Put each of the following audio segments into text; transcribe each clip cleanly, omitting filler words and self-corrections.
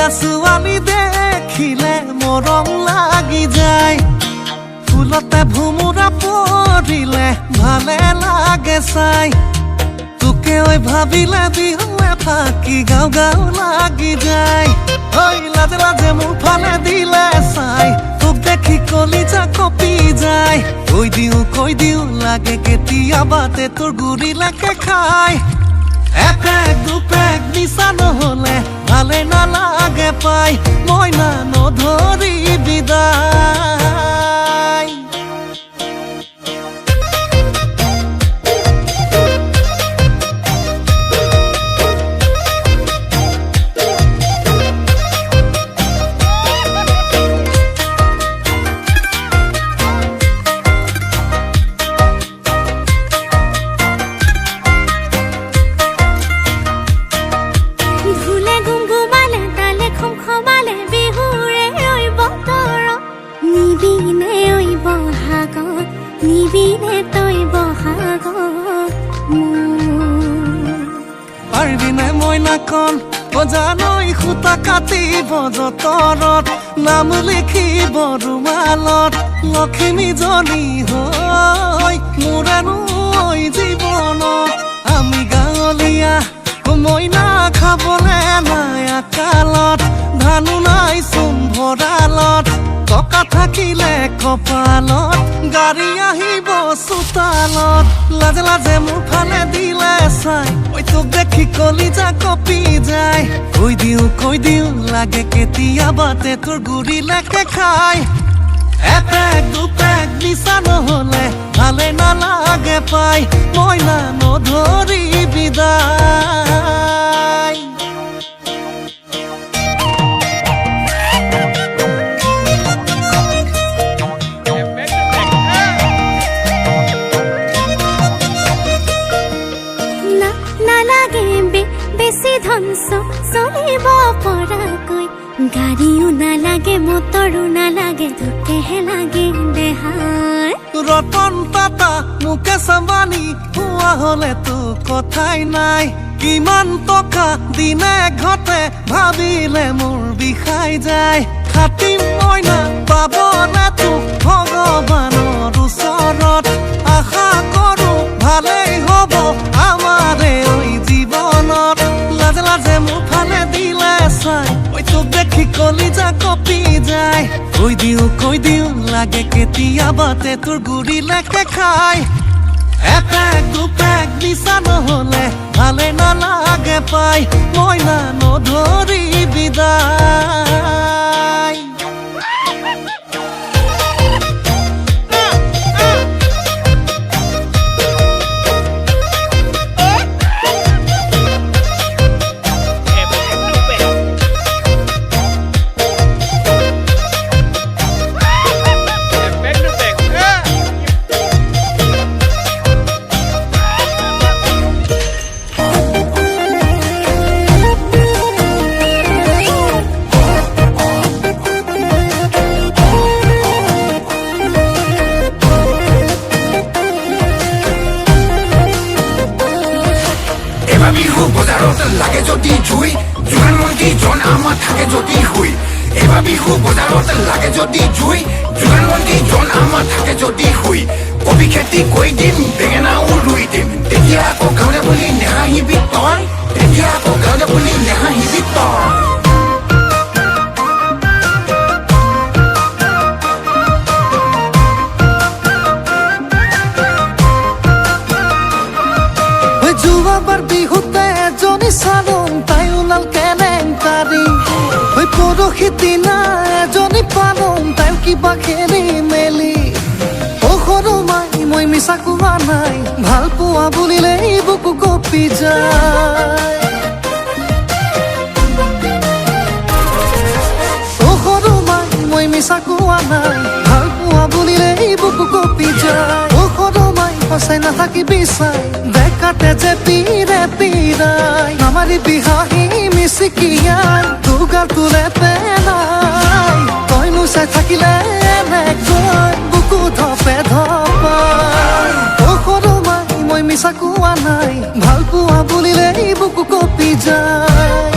ধুনীয়া ছোৱালী দেখিলে মৰম লাগি যায় ফুলতে ভুমুৰা পৰিলে ভালে লাগে চাই তোকে ঐ ভাবিলে বিহুৱে ফাঁকি গাও গাও লাগি যায় ঐ লাজে লাজে মোৰ ফালে দিলে চাই তোক দেখি কলিজা কঁপি যায় কৈ দিওঁ লাগে কেতিয়াবাতে তোৰ গুৰিলৈকে খাই এপেক দুপেক নিচা নহলে ভালে নালাগে পাই মইনা নধৰি বিদায় পাৰবিনে মইনাকণ জানৈ সূতা কাটিব যতৰত নাম লিখিব ৰুমালত লক্ষ্মীজনী হৈ মোৰেনো জীৱনত আমি গাঁৱলীয়া মইনা খাবলে নাই আকালত ধানো নাই চোন ভঁৰালত টকা থাকিলে কপালত গাড়ী আহিব চোতালত লাজে লাজে মোৰ ফালে দিলে চাই ঐ তোক দেখি কলিজা কঁপি যায় কৈ দিওঁ লাগে কেতিয়াবাতে তোৰ গুৰিলৈকে খাই এপেক দুপেক নিচা নহলে ভালে নালাগে পাই মইনা নধৰি বিদায় বেছি ধনচ চলিব পৰাকৈ গাড়ীও নালাগে মটৰো নালাগে তোকেহে লাগে দেহাই ৰতন টাটা মুকেশ আম্বানী হোৱা হলে তো কথাই নাই কিমান টকা দিনে ঘটে ভাবিলে মোৰ বিষাই যায় খাটিম মইনা পাবনে তোক ভগৱানৰ ওচৰত আশা কৰো ভালেই হ'ব আমাৰে ঐ জীৱনত লাজে লাজে মোৰ ফালে দিলে চাই ঐ তোক দেখি কলিজা কঁপি যায় কৈ দিওঁ লাগে কেতিয়াবাতে তোৰ গুৰিলৈকে খাই এপেক দুপেক নিচা নহলে ভালে নালাগে পাই মইনা নধৰি বিদায় বিহু বজাৰত লাগে যদি জুই জোৱান মন্ত্ৰী জন আমাৰ থাকে যদি শুই এবাৰ বিহু বজাৰত লাগে যদি জুই জোৱান মন্ত্ৰী জন আমাৰ থাকে যদি শুই কবি খেতি কৰি দিম বেঙেনাও ৰুই দিম তেতিয়া আকৌ গাঁৱলীয়া বুলি নেহাঁহিবি তই তেতিয়া আকৌ গাঁৱলীয়া বুলি নেহাঁহিবি তই যোৱাবাৰ বিহুতে এজনী চালোং তাই ওলাল কেলেংকাৰী পৰহি দিনা এজনী পালোং তাই কিবা খেলি মেলি সৰু মাই মই মিছা কোৱা নাই ভাল পোৱা বুলিলেই বুকু কঁপি যায় সৰু মাই মই মিছা কোৱা নাই ভাল পোৱা বুলিলেই বুকু কঁপি যায় সৰু মাই সঁচাই নাথাকিবি চাই দেখাতে যে পীৰে পীৰাই নামাৰিবি হাঁহি মিচিকিয়াই দুগাৰ তোৰে পেলাই তইনো চাই থাকিলে এনেকৈ বুকু ধপে ধপাই সৰু মাই মই মিছা কোৱা নাই ভাল পোৱা বুলিলেই বুকু কঁপি যায়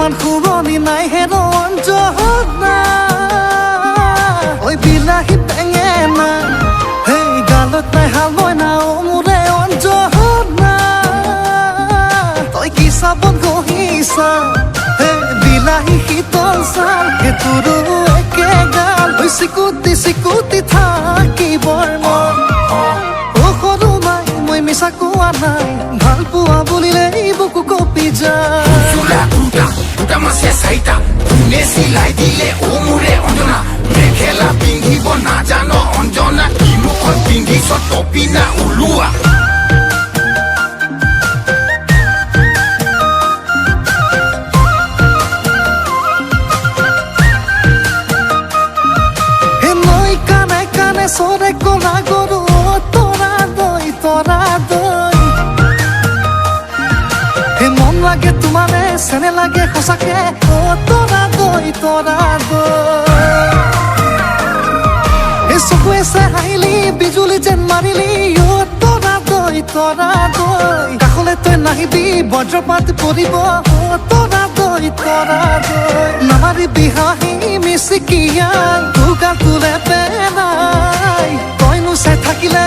অকণমান শুৱনি নাই হেৰ অঞ্জনা ঐ বিলাহী বেঙেনা সেই গালত নাই হাল মইনা অ মোৰে অঞ্জনা তই কি চাবত গহিছা হে বিলাহী শীতল চাল সেইটোৰো একে গাল ঐ চিকুটি চিকুটি থাকিবৰ মন অ সৰু নাই মই মিছা কোৱা নাই ভাল পোৱা বুলিলে বুকু কপি যায় চোলা দুটা দুটা মাছে চাৰিটা কোনে চিলাই দিলে অ মোৰে অঞ্জনা মেখেলা পিন্ধিব নাজান অঞ্জনা কি মুখত পিন্ধিছ টপি না ওলোৱা হে নৈ কানে কানে চৰে কলা গৰু তৰা দৈ হে মন লাগে তোমাৰে চেনে লাগে সঁচাকে অ তৰা দৈ হে চকুৱে চে হাঁহিলি বিজুলী যেন মাৰিলি অ তৰা দৈ কাষলে তই নাহিবি বজ্ৰপাত পৰিব অ তৰা দৈ নামাৰিবি হাঁহি মিচিকিয়াই তোকা তোলে পেনাই তইনো চাই থাকিলে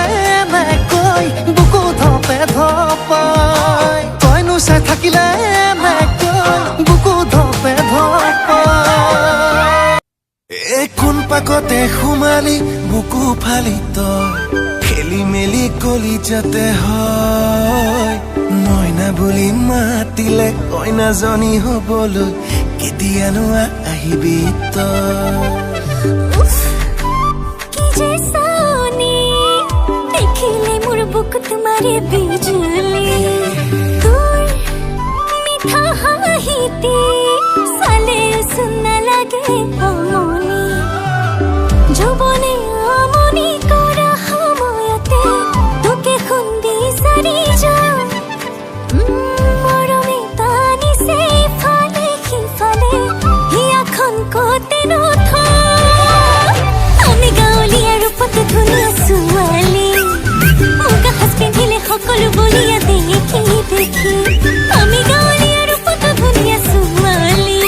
নেকৈ বুকু ধপে ধপাই তইনো চাই থাকিলে নেকৈ বুকু ধপে ধপাই কোন পাকতে সোমালি বুকু ফালি তই খেলি মেলি কলি যাতে হয় মইনা বুলি মাতিলে কইনাজনী হবলৈ কেতিয়ানো আহিবি তই উফ, কি যে सोनी देखिले मोर बुक तुम्हारे बिजुली दूर मीठा हाहिती साले सुनना लगे अमनी जुबने अमनी करा हमयते তোকে খুন্দি সারি যা মরমে তানি সে ফালে খিফালে হিয়াখন কোতে নথা আমি গাঁৱলীয়া ৰূপত ধুনীয়া ছোৱালী মুগা সাজ পিন্ধিলে সকলো বলিয়া দেখি দেখি আমি গাঁৱলীয়া ৰূপত ধুনীয়া ছোৱালী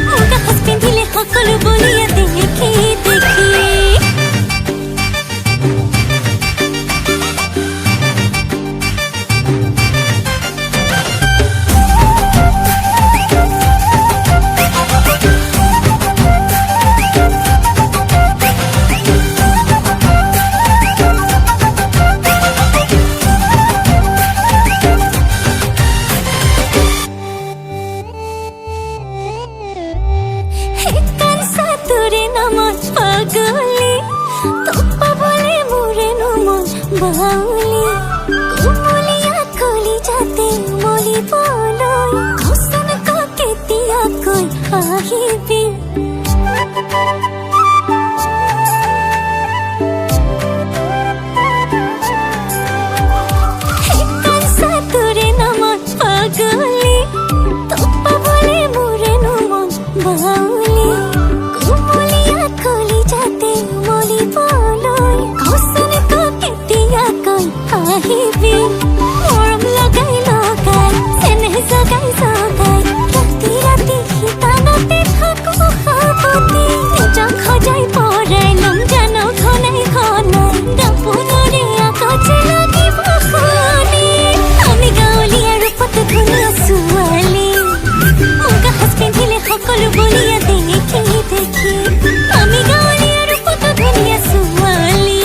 মুগা সাজ পিন্ধিলে সকলো বলিয়া দেখি দেখি তোরে নামত পাগলি তোপা বলে মোরে নমন বাউলি কুমলিয়া কলি যাতে মলি বলই খসন কেতিয়া কই আহিবি তোরে নামত পাগলি তোপা বলে মোরে নমন বাউলি কুমলিয়া কলি যাতে মলি বলই খসন কেতিয়া কই আহিবি মৰম লগাই লগাই চেনেহ জগাই জগাই ৰাতি ৰাতি শীতানতে থাকো সাৱতি নিজক সজাই পৰাই লম জানো ঘনাই ঘনাই দাপোনৰে আগতে লাগিব শুনি আমি গাঁৱলীয়া ৰূপত ধুনীয়া ছোৱালী মুগা সাজ পিন্ধিলে সকলো বলিয়া দেখি দেখি আমি গাঁৱলীয়া ৰূপত ধুনীয়া ছোৱালী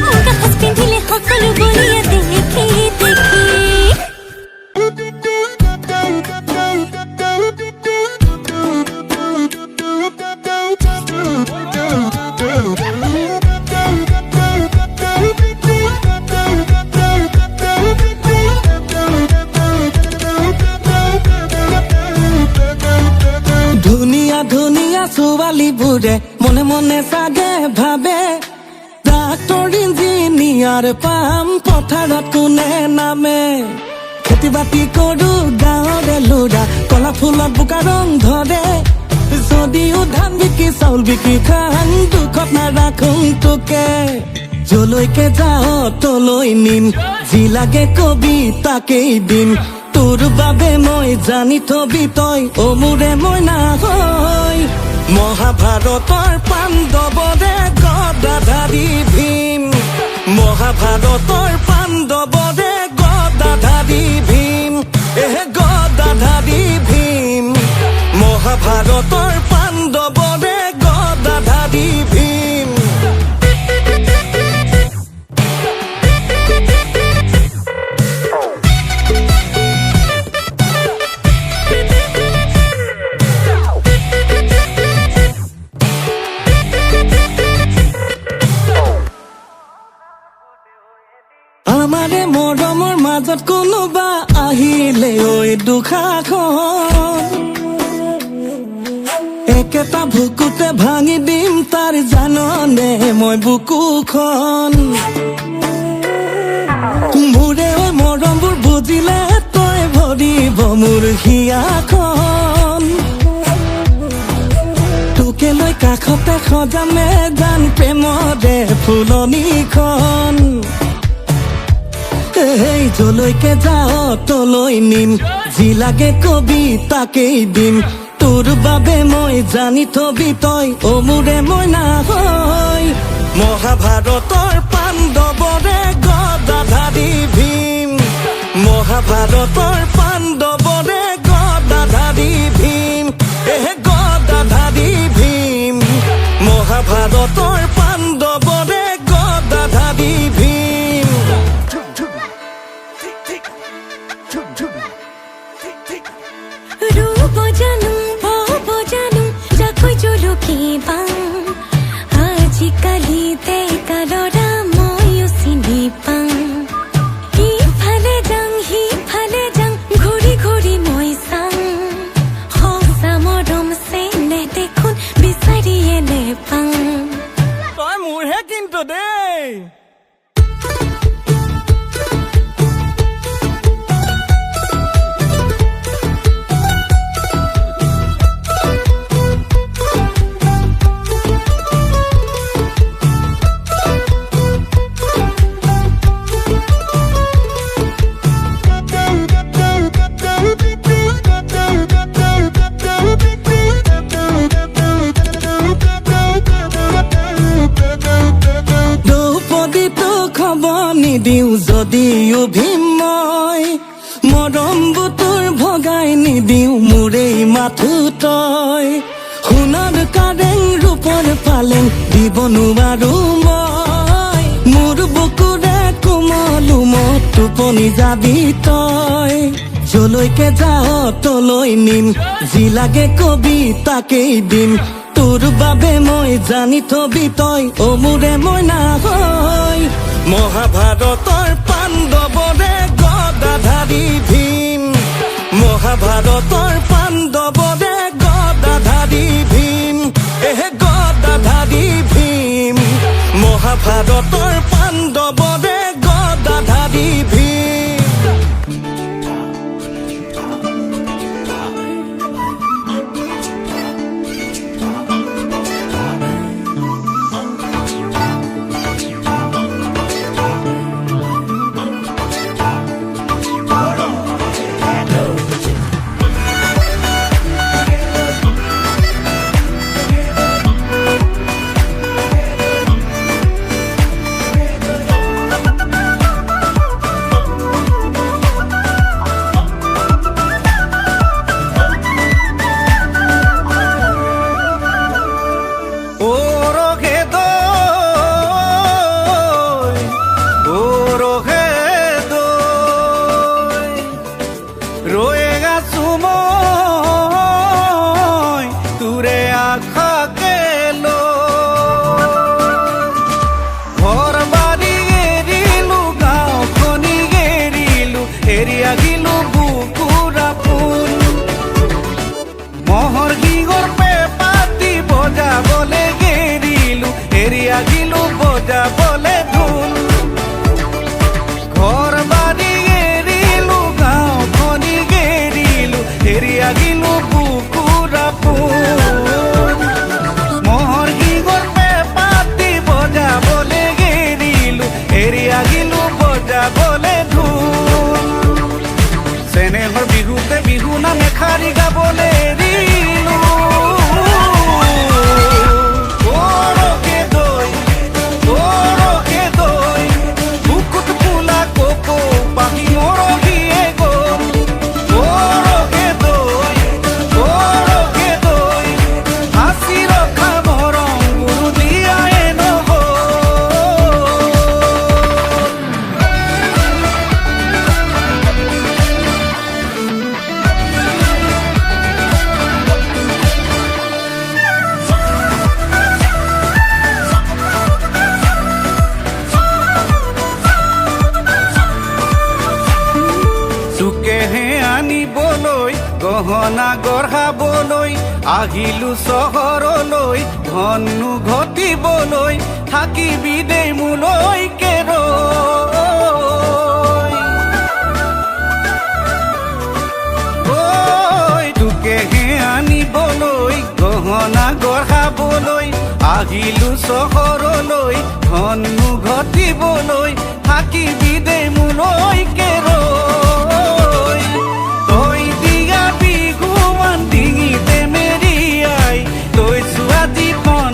মুগা সাজ পিন্ধিলে সকলো বলিয়া দেখি দেখি ধুনীয়া ধুনীয়া ছোৱালীবোৰে মনে মনে চাগে ভাবে ডাক্তৰ ইঞ্জিনিয়াৰ পাম পথাৰত কোনে নামে খেতি বাতি কৰো গাঁৱৰে ল'ৰা কলা ফুলত বোকা ৰং ধৰে যদিও ধান বিকি চাউল বিকি খাং দুখত নাৰাখোং তোকে যলৈকে যাও তলৈ নিম যি লাগে কবি তাকেই দিম তোৰ বাবে মই জানি থবি তই অ মোৰে মইনা হয় মহাভাৰতৰ পাণ্ডৱৰে গদাধাৰী ভীম মহাভাৰতৰ পাণ্ডৱৰে গদাধাৰী ভীম গদাধাৰী ভীম মহাভাৰতৰ পাণ্ডৱৰে গদাধাৰী ভীম আমাৰে মৰমৰ মাজত কোনোবা আহিলে ঐ দুখাখন একেটা ভুকুতে ভাঙি দিম তাৰ জাননে মই বুকুখন মোৰে ঐ মৰমবোৰ বুজিলে তই ভৰিব মোৰ হিয়াখন তোকে লৈ কাষতে সজামে জান প্ৰেমৰে ফুলনিখন যলৈকে যাও তলৈ নিম যি লাগে কবি তাকেই দিম তোৰ বাবে মই জানি থবি তই অ মোৰে মইনা হয় মহাভাৰতৰ পাণ্ডৱৰে গদাধাৰী ভীম মহাভাৰতৰ পাণ্ডৱৰে গদাধাৰী ভীম গদাধাৰী ভীম মহাভাৰতৰ পাণ্ডৱৰে গদাধাৰী ভীম ৰূপ জানু ভব জানু যাকৈ জলকি পাং আজিকালি দেকালৰা ময়ো চিনি পাং সিফালে যাং ঘূৰি ঘূৰি মই চাং সঁচা মৰম চেনে দেখোন বিচাৰিয়ে নেপাং তই মোৰহে কিন্তু দেই নিদিওঁ যদিও ভীম মই মৰম বুটুৰ ভগাই নিদিওঁ মোৰেই মাথো তই সোণৰ কাৰেং ৰূপৰ পালেং দিব নোৱাৰো মই মোৰ বুকুৰে কোমলো মত টোপনি যাবি তই যলৈকে যাও তলৈ নিম যি লাগে কবি তাকেই দিম তোৰ বাবে মই জানি থবি তই অ মোৰে মইনা হয় মহাভাৰতৰ পাণ্ডৱৰে গদাধাৰী ভীম মহাভাৰতৰ পাণ্ডৱৰে গদাধাৰী ভীম গদাধাৰী ভীম মহাভাৰতৰ পাণ্ডৱৰে গদাধাৰী ভীম বিহু নাম এষাৰি গাবলৈ এৰিলো ওৰকে দৈ বুকুত ফুলা কপৌ পাখি মৰহিয়ে গ'ল ওৰকে দৈ সাঁচি ৰখা মৰম গুৰু দিয়াই নহ'ল তোকেহে আনিবলৈ গহনা গঢ়াবলৈ আহিলো চহৰলৈ ধনু ঘটিবলৈ থাকিবি দেই মোলৈ কেৰৈ তোকেহে আনিবলৈ গহনা গঢ়াবলৈ আহিলো চহৰলৈ ধনু ঘটিবলৈ থাকিবি দেই মোলৈ কেৰৈ তই দিয়া বিহুৱান ডিঙিতে মেৰিয়াই লৈছো আজি পন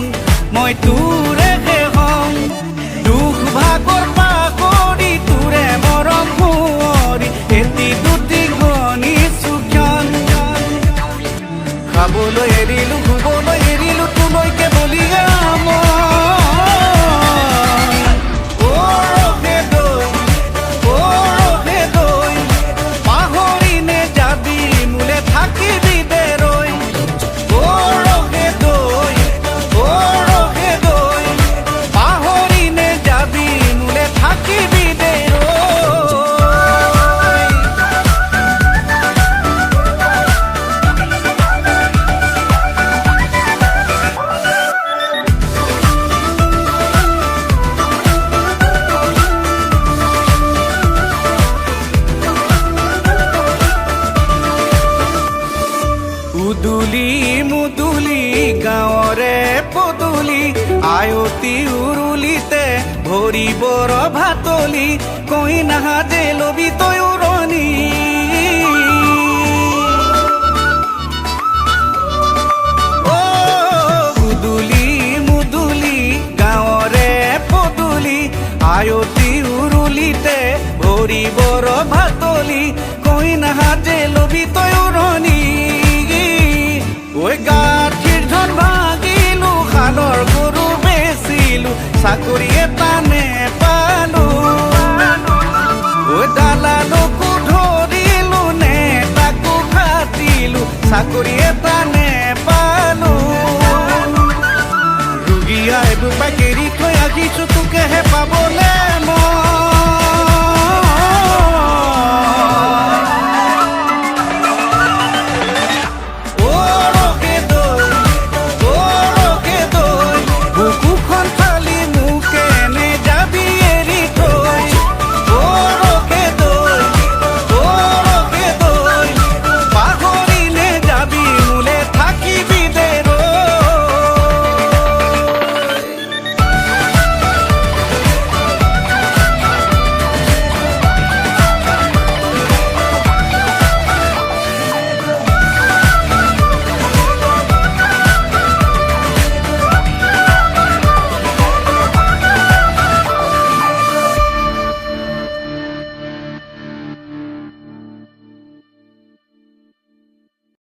মই তোৰেহে হম দুখ ভাগৰ পাহৰি তোৰে মৰম সুঁৱৰি এটি দুটি ঘনিছো ক্ষণ খাবলৈ এৰিলো শুবলৈ এৰিলো তোলৈকে বলিয়া পাহৰিনে যাবি মোলে থাকিবি দেৰৈ ওৰহে দৈ পাহৰিনে যাবি মোলে থাকিবি দেৰৈ উদুলি মুদুলি গাঁৱৰে পদূলি আয়তী উৰুলিতে ভৰিবৰ ভাতলি কৈ নাহাজে লবি তই উৰণি উদুলি মুদুলি গাঁৱৰে পদূলি আয়তী উৰুলিতে ভৰিবৰ ভাতলি কৈ নাহাজে লবি তই উৰণি ঐ গাঁঠিৰ ধন ভাগিলো শালৰ গৰু বেচিলো চাকৰি